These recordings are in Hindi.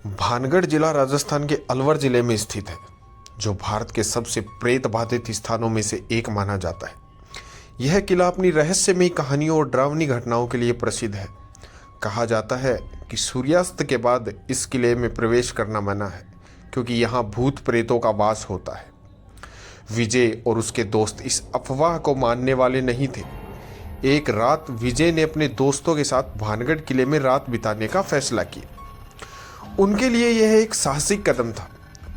भानगढ़ जिला राजस्थान के अलवर जिले में स्थित है, जो भारत के सबसे प्रेत बाधित स्थानों में से एक माना जाता है। यह किला अपनी रहस्यमयी कहानियों और डरावनी घटनाओं के लिए प्रसिद्ध है। कहा जाता है कि सूर्यास्त के बाद इस किले में प्रवेश करना मना है, क्योंकि यहाँ भूत प्रेतों का वास होता है। विजय और उसके दोस्त इस अफवाह को मानने वाले नहीं थे। एक रात विजय ने अपने दोस्तों के साथ भानगढ़ किले में रात बिताने का फैसला किया। उनके लिए यह एक साहसिक कदम था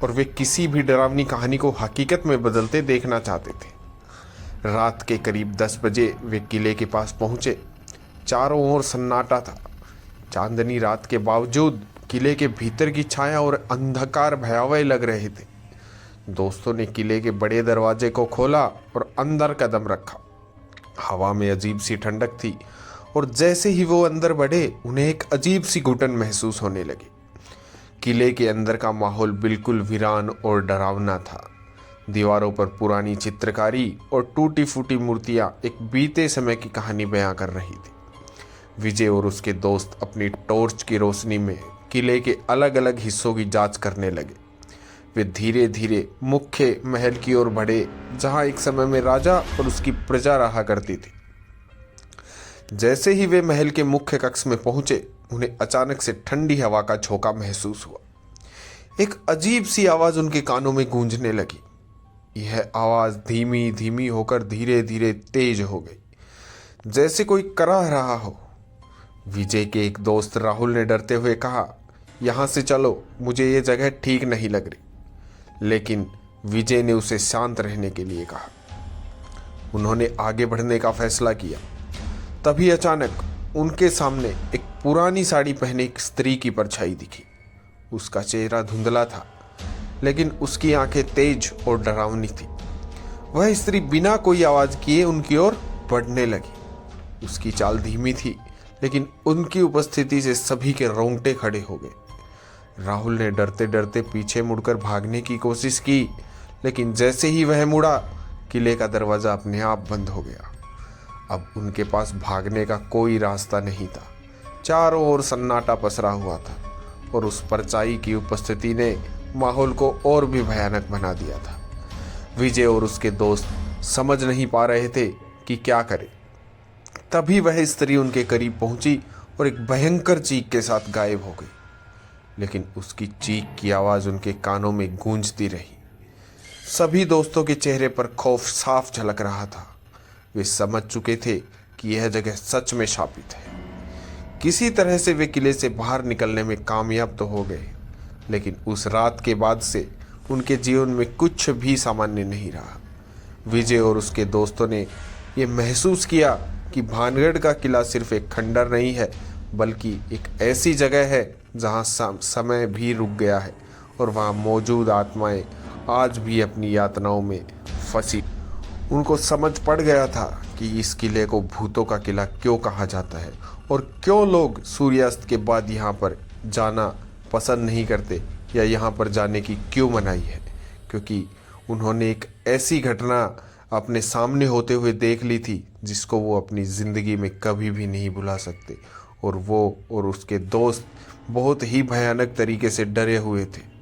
और वे किसी भी डरावनी कहानी को हकीकत में बदलते देखना चाहते थे। रात के करीब 10 बजे वे किले के पास पहुंचे। चारों ओर सन्नाटा था। चांदनी रात के बावजूद किले के भीतर की छाया और अंधकार भयावह लग रहे थे। दोस्तों ने किले के बड़े दरवाजे को खोला और अंदर कदम रखा। हवा में अजीब सी ठंडक थी और जैसे ही वो अंदर बढ़े उन्हें एक अजीब सी घुटन महसूस होने लगी। किले के अंदर का माहौल बिल्कुल वीरान और डरावना था। दीवारों पर पुरानी चित्रकारी और टूटी फूटी मूर्तियां एक बीते समय की कहानी बयां कर रही थी। विजय और उसके दोस्त अपनी टॉर्च की रोशनी में किले के अलग अलग हिस्सों की जांच करने लगे। वे धीरे धीरे मुख्य महल की ओर बढ़े, जहां एक समय में राजा और उसकी प्रजा रहा करती थी। जैसे ही वे महल के मुख्य कक्ष में पहुंचे, उन्हें अचानक से ठंडी हवा का झोंका महसूस हुआ। एक अजीब सी आवाज उनके कानों में गूंजने लगी। यह आवाज धीमी धीमी होकर धीरे धीरे तेज हो गई, जैसे कोई कराह रहा हो। विजय के एक दोस्त राहुल ने डरते हुए कहा, "यहां से चलो, मुझे ये जगह ठीक नहीं लग रही।" लेकिन विजय ने उसे शांत रहने के लिए कहा। उन्होंने आगे बढ़ने का फैसला किया। तभी अचानक उनके सामने एक पुरानी साड़ी पहने एक स्त्री की परछाई दिखी। उसका चेहरा धुंधला था, लेकिन उसकी आंखें तेज और डरावनी थी। वह स्त्री बिना कोई आवाज किए उनकी ओर बढ़ने लगी। उसकी चाल धीमी थी, लेकिन उनकी उपस्थिति से सभी के रोंगटे खड़े हो गए। राहुल ने डरते डरते पीछे मुड़कर भागने की कोशिश की, लेकिन जैसे ही वह मुड़ा, किले का दरवाजा अपने आप बंद हो गया। अब उनके पास भागने का कोई रास्ता नहीं था। चारों ओर सन्नाटा पसरा हुआ था और उस परछाई की उपस्थिति ने माहौल को और भी भयानक बना दिया था। विजय और उसके दोस्त समझ नहीं पा रहे थे कि क्या करें। तभी वह स्त्री उनके करीब पहुंची और एक भयंकर चीख के साथ गायब हो गई। लेकिन उसकी चीख की आवाज़ उनके कानों में गूंजती रही। सभी दोस्तों के चेहरे पर खौफ साफ झलक रहा था। वे समझ चुके थे कि यह जगह सच में शापित है। किसी तरह से वे किले से बाहर निकलने में कामयाब तो हो गए, लेकिन उस रात के बाद से उनके जीवन में कुछ भी सामान्य नहीं रहा। विजय और उसके दोस्तों ने ये महसूस किया कि भानगढ़ का किला सिर्फ एक खंडर नहीं है, बल्कि एक ऐसी जगह है जहाँ समय भी रुक गया है और वहाँ मौजूद आत्माएं आज भी अपनी यातनाओं में फंसी। उनको समझ पड़ गया था कि इस किले को भूतों का किला क्यों कहा जाता है और क्यों लोग सूर्यास्त के बाद यहाँ पर जाना पसंद नहीं करते, या यहाँ पर जाने की क्यों मनाही है। क्योंकि उन्होंने एक ऐसी घटना अपने सामने होते हुए देख ली थी जिसको वो अपनी ज़िंदगी में कभी भी नहीं भुला सकते, और वो और उसके दोस्त बहुत ही भयानक तरीके से डरे हुए थे।